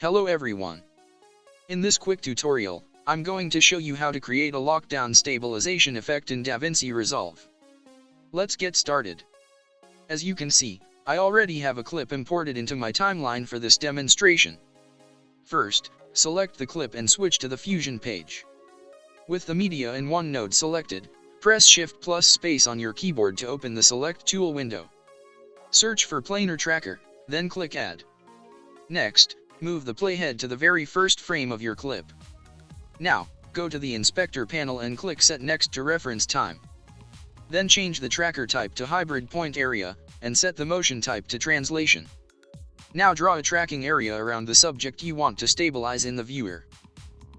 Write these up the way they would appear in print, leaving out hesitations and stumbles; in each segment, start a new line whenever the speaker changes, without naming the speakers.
Hello everyone. In this quick tutorial, I'm going to show you how to create a lockdown stabilization effect in DaVinci Resolve. Let's get started. As you can see, I already have a clip imported into my timeline for this demonstration. First, select the clip and switch to the Fusion page. With the media in one node selected, press Shift plus space on your keyboard to open the Select Tool window. Search for Planar Tracker, then click Add. Next, move the playhead to the very first frame of your clip. Now, go to the Inspector panel and click Set next to Reference Time. Then change the tracker type to Hybrid Point Area, and set the motion type to Translation. Now draw a tracking area around the subject you want to stabilize in the viewer.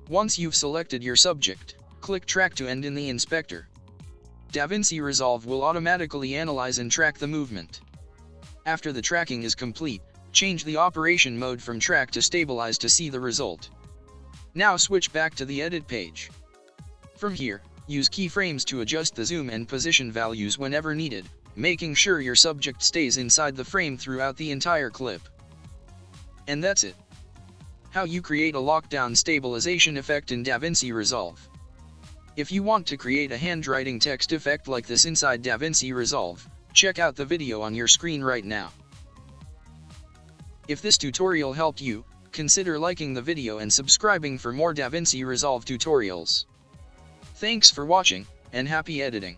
Once you've selected your subject, click Track to end in the Inspector. DaVinci Resolve will automatically analyze and track the movement. After the tracking is complete, change the operation mode from Track to Stabilize to see the result. Now switch back to the Edit page. From here, use Keyframes to adjust the zoom and position values whenever needed, making sure your subject stays inside the frame throughout the entire clip. And that's it. How you create a lockdown stabilization effect in DaVinci Resolve. If you want to create a handwriting text effect like this inside DaVinci Resolve, check out the video on your screen right now. If this tutorial helped you, consider liking the video and subscribing for more DaVinci Resolve tutorials. Thanks for watching, and happy editing.